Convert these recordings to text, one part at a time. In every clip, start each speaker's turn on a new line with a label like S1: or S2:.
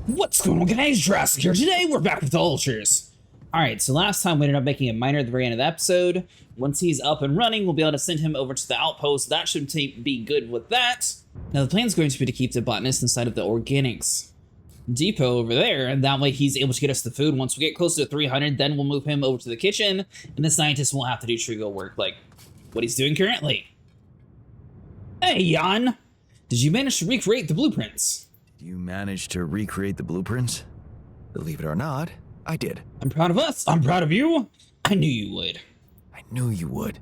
S1: What's going on, guys? Jurassic here. Today we're back with the Ultras. Alright, so last time we ended up making a miner at the very end of the episode. Once he's up and running, we'll be able to send him over to the outpost. That should be good with that. Now the plan is going to be to keep the botanist inside of the organics depot over there, and that way he's able to get us the food. Once we get closer to 300, then we'll move him over to the kitchen, and the scientist won't have to do trivial work like what he's doing currently. Hey, Jan! Did you manage to recreate the blueprints?
S2: You managed to recreate the blueprints? Believe it or not, I did.
S1: I'm proud of us. I'm proud of you. I knew you would.
S2: I knew you would.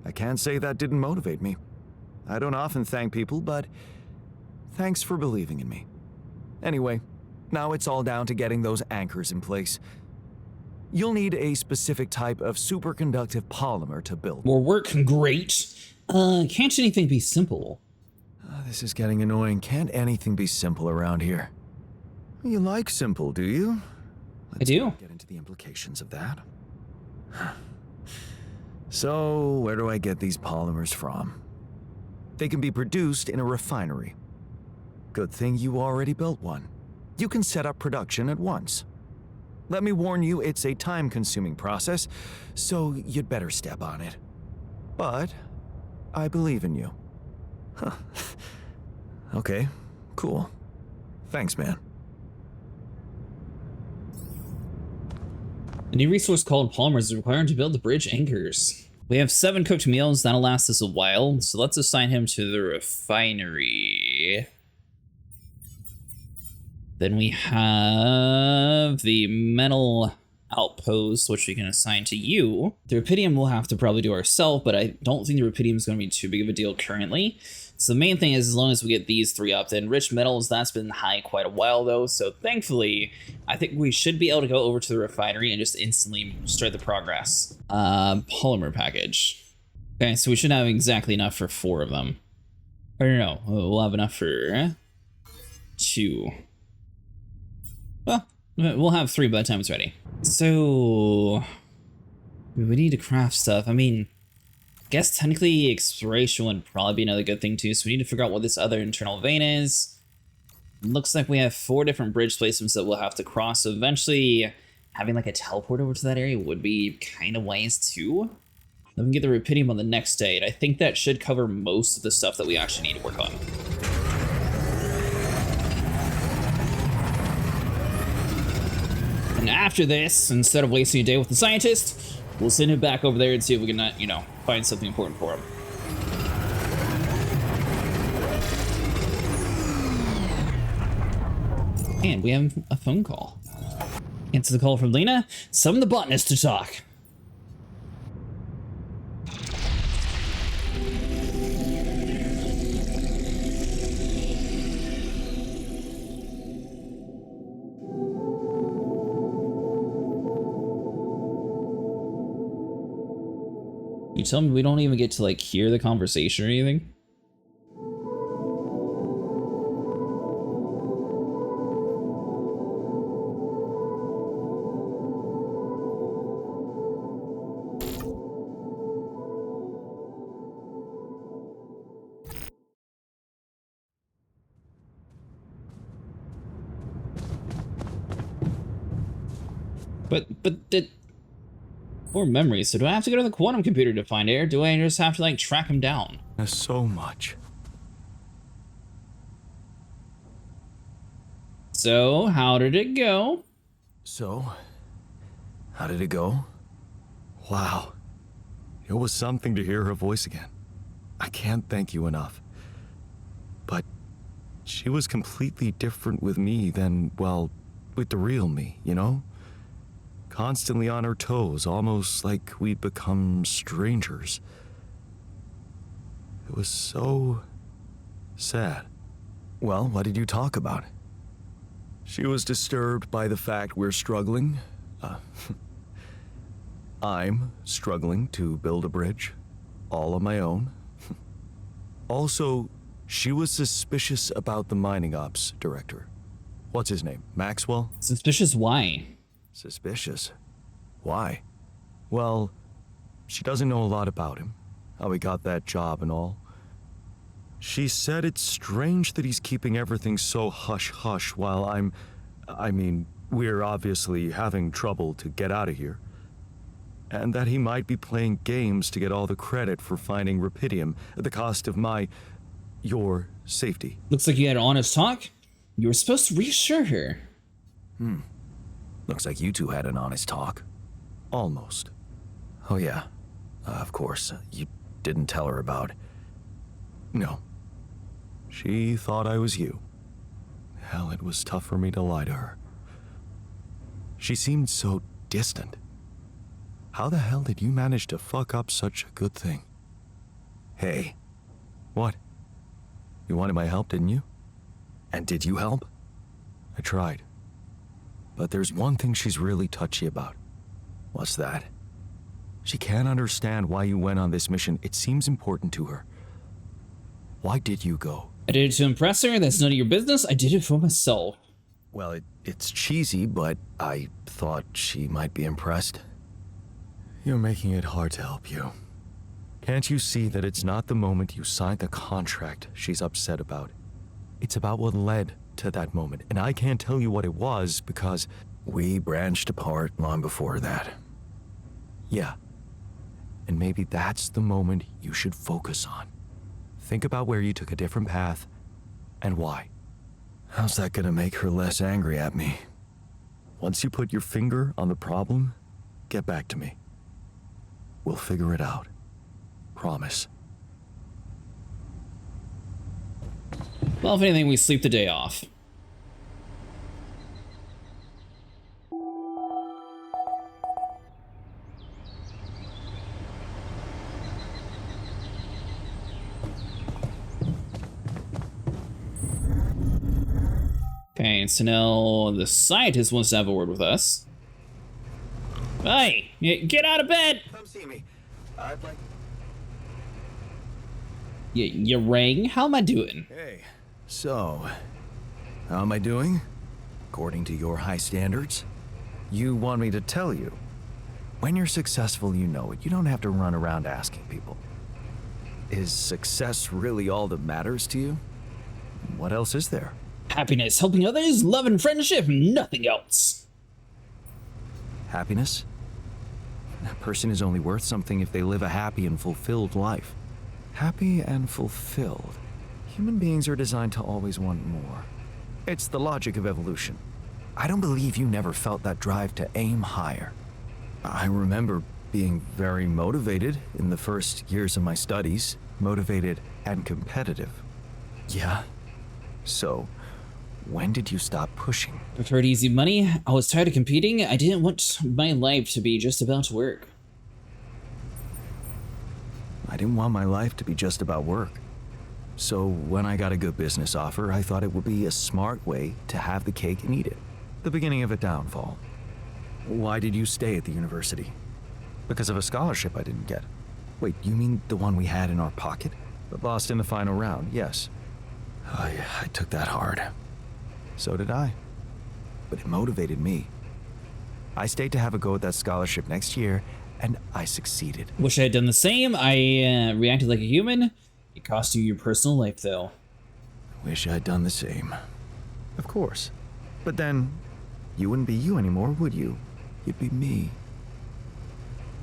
S2: I can't say that didn't motivate me. I don't often thank people, but thanks for believing in me. Anyway, now it's all down to getting those anchors in place. You'll need a specific type of superconductive polymer to build.
S1: More work, great. Can't anything be simple?
S2: This is getting annoying. Can't anything be simple around here? You like simple, do you?
S1: I do.
S2: Get into the implications of that. So, where do I get these polymers from? They can be produced in a refinery. Good thing you already built one. You can set up production at once. Let me warn you, it's a time-consuming process, so you'd better step on it. But I believe in you. Huh. Okay, cool. Thanks, man.
S1: A new resource called polymers is required to build the bridge anchors. We have 7 cooked meals. That'll last us a while, so let's assign him to the refinery. Then we have the metal outpost, which we can assign to you. The rubidium we'll have to probably do ourselves, but I don't think the rubidium is going to be too big of a deal currently. So the main thing is, as long as we get these 3 up, then rich metals, that's been high quite a while though. So thankfully, I think we should be able to go over to the refinery and just instantly start the progress. Polymer package. Okay, so we should have exactly enough for 4 of them. Or no, we'll have enough for 2. Well, we'll have 3 by the time it's ready. So we need to craft stuff. I mean, I guess technically exploration would probably be another good thing too. So we need to figure out what this other internal vein is. It looks like we have 4 different bridge placements that we'll have to cross. So eventually having like a teleport over to that area would be kind of wise too. Then we get the rubidium on the next day. And I think that should cover most of the stuff that we actually need to work on. And after this, instead of wasting a day with the scientist, we'll send him back over there and see if we can, you know, find something important for him. And we have a phone call. Answer the call from Lena. Summon the botanist to talk. You tell me we don't even get to like hear the conversation or anything? But did... Or memories. So do I have to go to the quantum computer to find it, or do I just have to like track him down?
S2: There's so much.
S1: So how did it go?
S2: So, how did it go? Wow. It was something to hear her voice again. I can't thank you enough. But she was completely different with me than, well, with the real me, you know? Constantly on her toes, almost like we'd become strangers. It was so sad. Well, what did you talk about? She was disturbed by the fact we're struggling. I'm struggling to build a bridge, all on my own. Also, she was suspicious about the mining ops director. What's his name? Maxwell?
S1: Suspicious why?
S2: Suspicious? Why? Well, she doesn't know a lot about him, how he got that job and all. She said it's strange that he's keeping everything so hush-hush while I'm I mean, we're obviously having trouble to get out of here. And that he might be playing games to get all the credit for finding rupidium at the cost of your safety.
S1: Looks like you had an honest talk. You were supposed to reassure her.
S2: Looks like you two had an honest talk. Almost. Oh yeah, of course, you didn't tell her about... No. She thought I was you. Hell, it was tough for me to lie to her. She seemed so distant. How the hell did you manage to fuck up such a good thing? Hey. What? You wanted my help, didn't you? And did you help? I tried. But there's one thing she's really touchy about. What's that? She can't understand why you went on this mission. It seems important to her. Why did you go?
S1: I did it to impress her. That's none of your business. I did it for myself.
S2: Well, it's cheesy, but I thought she might be impressed. You're making it hard to help you. Can't you see that it's not the moment you signed the contract she's upset about? It's about what led to that moment, and I can't tell you what it was because we branched apart long before that. Yeah. And maybe that's the moment you should focus on. Think about where you took a different path and why. How's that gonna make her less angry at me? Once you put your finger on the problem, get back to me. We'll figure it out. Promise.
S1: Well, if anything, we sleep the day off. Okay, so now the scientist wants to have a word with us. Hey, get out of bed!
S2: Come see me. I'd like...
S1: You rang? How am I doing?
S2: Hey, so, how am I doing? According to your high standards? You want me to tell you? When you're successful, you know it. You don't have to run around asking people. Is success really all that matters to you? What else is there?
S1: Happiness, helping others, love and friendship, nothing else.
S2: Happiness? A person is only worth something if they live a happy and fulfilled life. Happy and fulfilled. Human beings are designed to always want more. It's the logic of evolution. I don't believe you never felt that drive to aim higher. I remember being very motivated in the first years of my studies. Motivated and competitive. Yeah. So, when did you stop pushing?
S1: Preferred easy money. I was tired of competing. I didn't want my life to be just about work.
S2: I didn't want my life to be just about work. So when I got a good business offer, I thought it would be a smart way to have the cake and eat it. The beginning of a downfall. Why did you stay at the university? Because of a scholarship I didn't get. Wait, you mean the one we had in our pocket? But lost in the final round, yes. I took that hard. So did I. But it motivated me. I stayed to have a go at that scholarship next year, and I succeeded.
S1: Wish I had done the same. I reacted like a human. It cost you your personal life, though.
S2: Wish I'd done the same. Of course. But then, you wouldn't be you anymore, would you? You'd be me.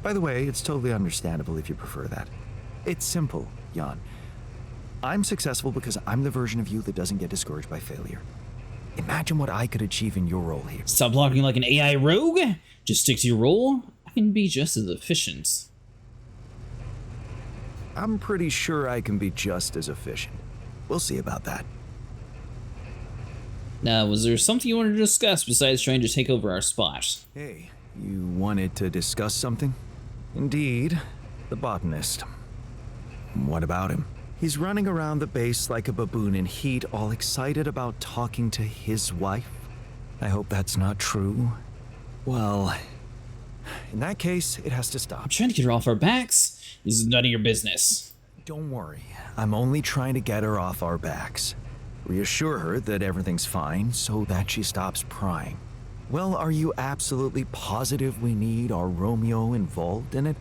S2: By the way, it's totally understandable if you prefer that. It's simple, Jan. I'm successful because I'm the version of you that doesn't get discouraged by failure. Imagine what I could achieve in your role here.
S1: Stop blocking like an AI rogue. Just stick to your role. I can be just as efficient.
S2: I'm pretty sure I can be just as efficient. We'll see about that.
S1: Now, was there something you wanted to discuss besides trying to take over our spot?
S2: Hey, you wanted to discuss something? Indeed, the botanist. What about him? He's running around the base like a baboon in heat, all excited about talking to his wife. I hope that's not true. Well, in that case, it has to stop.
S1: I'm trying to get her off our backs. This is none of your business.
S2: Don't worry. I'm only trying to get her off our backs. Reassure her that everything's fine so that she stops prying. Well, are you absolutely positive we need our Romeo involved in it?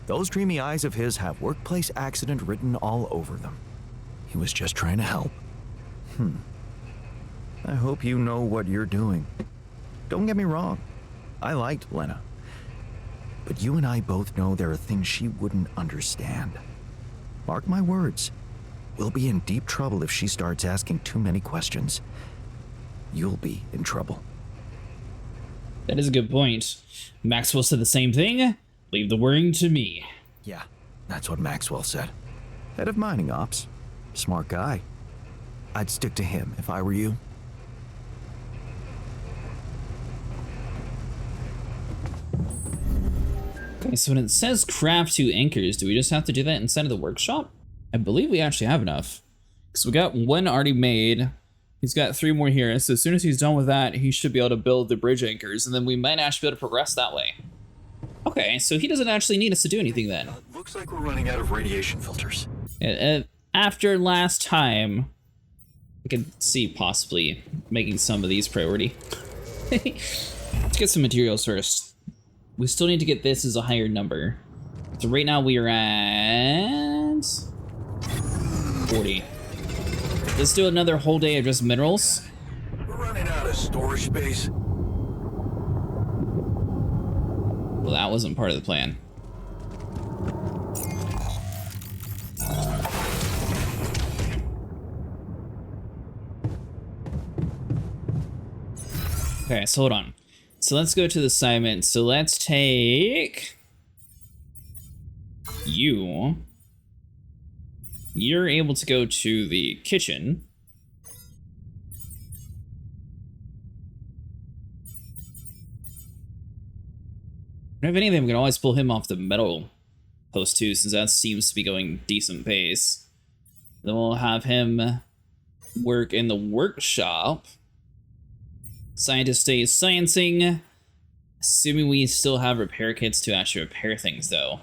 S2: Those dreamy eyes of his have workplace accident written all over them. He was just trying to help. I hope you know what you're doing. Don't get me wrong. I liked Lena. But you and I both know there are things she wouldn't understand. Mark my words. We'll be in deep trouble if she starts asking too many questions. You'll be in trouble.
S1: That is a good point. Maxwell said the same thing. Leave the worrying to me.
S2: Yeah, that's what Maxwell said. Head of mining ops. Smart guy. I'd stick to him if I were you.
S1: Okay, so when it says craft 2 anchors, do we just have to do that inside of the workshop? I believe we actually have enough. Because we got 1 already made. He's got 3 more here. So as soon as he's done with that, he should be able to build the bridge anchors. And then we might actually be able to progress that way. Okay, so he doesn't actually need us to do anything then.
S2: Looks like we're running out of radiation filters.
S1: After last time, I could see possibly making some of these priority. Let's get some materials first. We still need to get this as a higher number. So right now we are at 40. Let's do another whole day of just minerals.
S2: We're running out of storage space.
S1: Well, that wasn't part of the plan. Okay, so hold on. So let's go to the assignment. So let's take you. You're able to go to the kitchen. If anything, we can always pull him off the metal post too, since that seems to be going decent pace. Then we'll have him work in the workshop. Scientist stays sciencing. Assuming we still have repair kits to actually repair things though.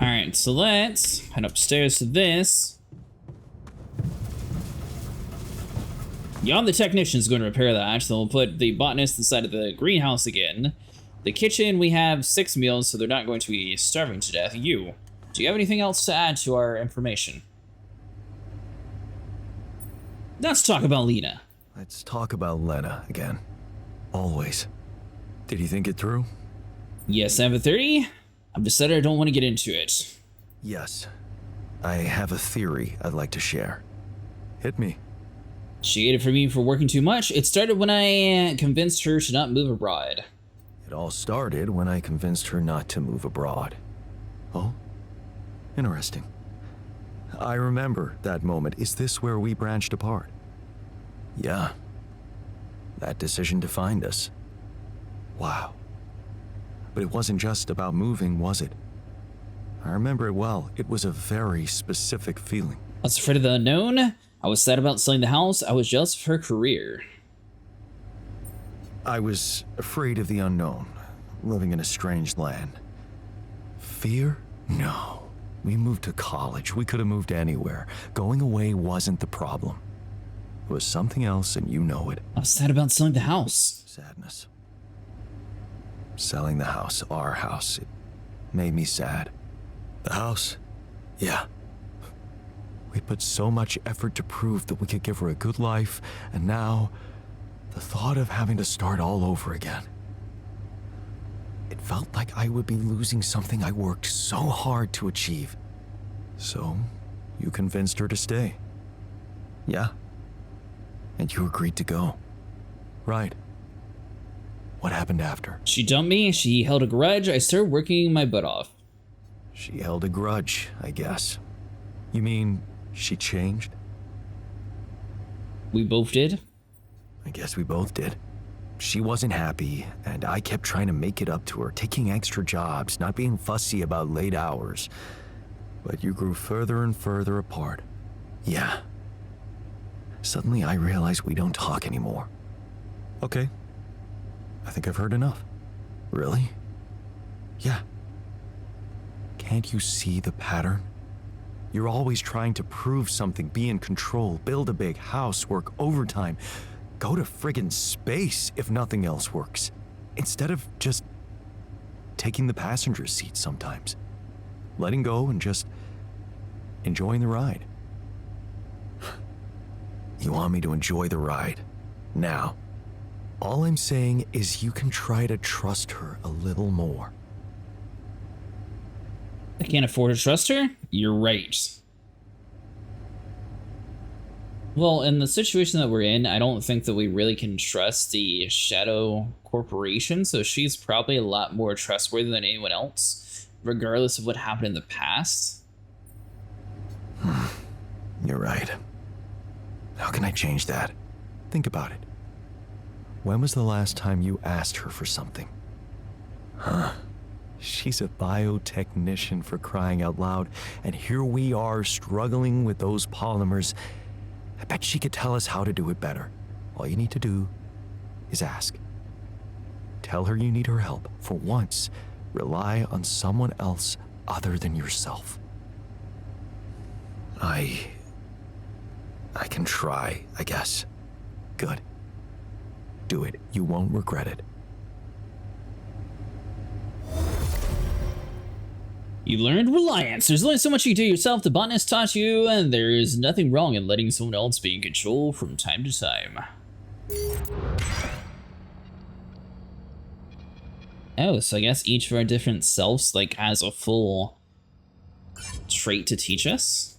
S1: Alright, so let's head upstairs to this. Yeah, the technician's going to repair that, so we'll put the botanist inside of the greenhouse again. The kitchen, we have 6 meals, so they're not going to be starving to death. You, do you have anything else to add to our information? Let's talk about Lena.
S2: Let's talk about Lena again. Always. Did you think it through?
S1: Yes, 7:30. I've decided I don't want to get into it.
S2: Yes. I have a theory I'd like to share. Hit me.
S1: She hated for me for working too much. It started when I convinced her to not move abroad.
S2: It all started when I convinced her not to move abroad. Oh? Interesting. I remember that moment. Is this where we branched apart? Yeah. That decision defined us. Wow. But it wasn't just about moving, was it? I remember it well. It was a very specific feeling.
S1: I was afraid of the unknown. I was sad about selling the house. I was jealous of her career.
S2: I was afraid of the unknown, living in a strange land. Fear? No. We moved to college. We could have moved anywhere. Going away wasn't the problem. It was something else, and you know it.
S1: I was sad about selling the house.
S2: Sadness. Selling the house, our house, it made me sad. The house? Yeah. We put so much effort to prove that we could give her a good life, and now, the thought of having to start all over again. It felt like I would be losing something I worked so hard to achieve. So, you convinced her to stay. Yeah. And you agreed to go. Right. What happened after?
S1: She dumped me. She held a grudge. I started working my butt off.
S2: She held a grudge, I guess. You mean she changed?
S1: We both did.
S2: I guess we both did. She wasn't happy, and I kept trying to make it up to her, taking extra jobs, not being fussy about late hours. But you grew further and further apart. Yeah. Suddenly I realized we don't talk anymore. Okay. I think I've heard enough. Really? Yeah. Can't you see the pattern? You're always trying to prove something, be in control, build a big house, work overtime, go to friggin' space if nothing else works, instead of just taking the passenger seat sometimes, letting go and just enjoying the ride. You want me to enjoy the ride? Now, all I'm saying is you can try to trust her a little more.
S1: I can't afford to trust her? You're right. Well, in the situation that we're in, I don't think that we really can trust the Shadow Corporation, so she's probably a lot more trustworthy than anyone else, regardless of what happened in the past.
S2: You're right. How can I change that? Think about it. When was the last time you asked her for something? Huh? She's a biotechnician, for crying out loud, and here we are struggling with those polymers. I bet she could tell us how to do it better. All you need to do is ask. Tell her you need her help. For once, rely on someone else other than yourself. I can try, I guess. Good. Do it. You won't regret it.
S1: You learned reliance. There's only so much you do yourself. The botanist taught you, and there is nothing wrong in letting someone else be in control from time to time. Oh, so I guess each of our different selves like has a full trait to teach us.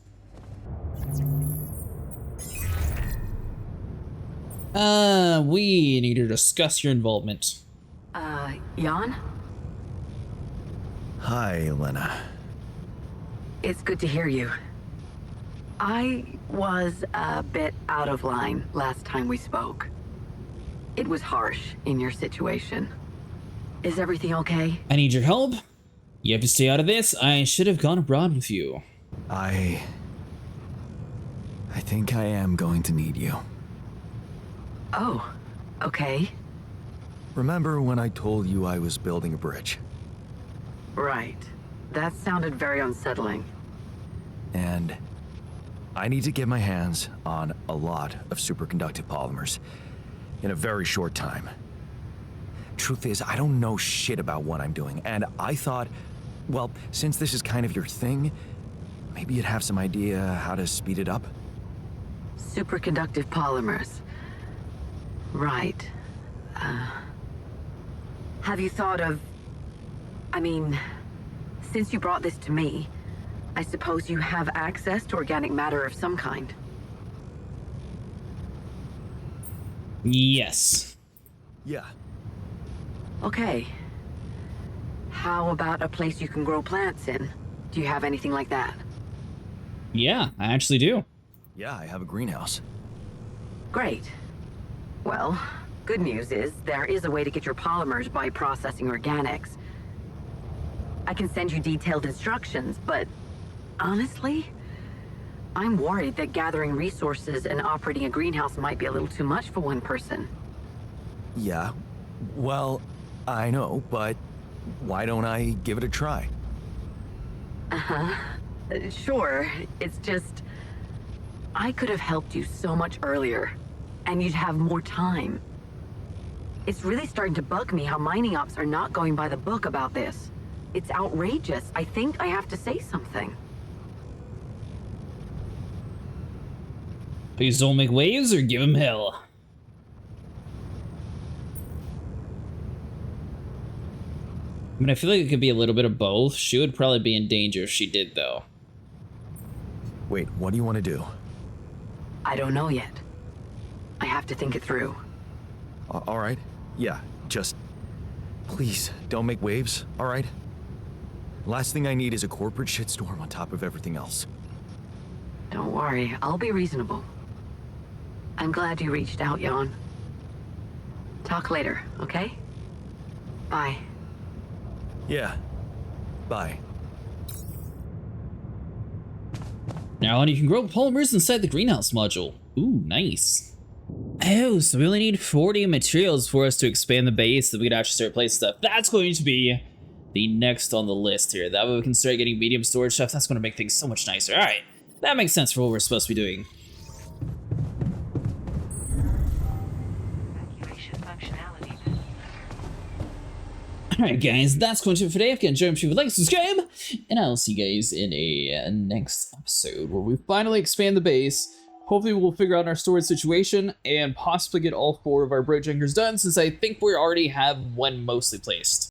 S1: We need to discuss your involvement.
S3: Jan?
S2: Hi, Lena.
S3: It's good to hear you. I was a bit out of line last time we spoke. It was harsh in your situation. Is everything okay?
S1: I need your help. You have to stay out of this. I should have gone abroad with you.
S2: I think I am going to need you.
S3: Oh, okay.
S2: Remember when I told you I was building a bridge?
S3: Right. That sounded very unsettling.
S2: And I need to get my hands on a lot of superconductive polymers in a very short time. Truth is, I don't know shit about what I'm doing, and I thought, well, since this is kind of your thing, maybe you'd have some idea how to speed it up?
S3: Superconductive polymers. Right. Have you thought of... I mean, since you brought this to me, I suppose you have access to organic matter of some kind.
S1: Yes.
S2: Yeah.
S3: Okay. How about a place you can grow plants in? Do you have anything like that?
S1: Yeah, I actually do.
S2: Yeah, I have a greenhouse.
S3: Great. Well, good news is there is a way to get your polymers by processing organics. I can send you detailed instructions, but honestly, I'm worried that gathering resources and operating a greenhouse might be a little too much for one person.
S2: Yeah, well, I know, but why don't I give it a try?
S3: Sure, it's just... I could have helped you so much earlier, and you'd have more time. It's really starting to bug me how mining ops are not going by the book about this. It's outrageous. I think I have to say something.
S1: Please don't make waves or give him hell. I mean, I feel like it could be a little bit of both. She would probably be in danger if she did, though.
S2: Wait, what do you want to do?
S3: I don't know yet. I have to think it through.
S2: All right. Yeah, just... please, don't make waves, all right? Last thing I need is a corporate shitstorm on top of everything else.
S3: Don't worry, I'll be reasonable. I'm glad you reached out, Jan. Talk later, okay? Bye.
S2: Yeah. Bye.
S1: Now you can grow polymers inside the greenhouse module. Ooh, nice. Oh, so we only need 40 materials for us to expand the base, that we can actually start placing stuff. That's going to be the next on the list here. That way we can start getting medium storage stuff. That's going to make things so much nicer. All right, that makes sense for what we're supposed to be doing. Alright guys, that's going to it for today. If you enjoyed, if you would like to subscribe, and I'll see you guys in a next episode where we finally expand the base. Hopefully we'll figure out our storage situation and possibly get all 4 of our bridge anchors done, since I think we already have one mostly placed.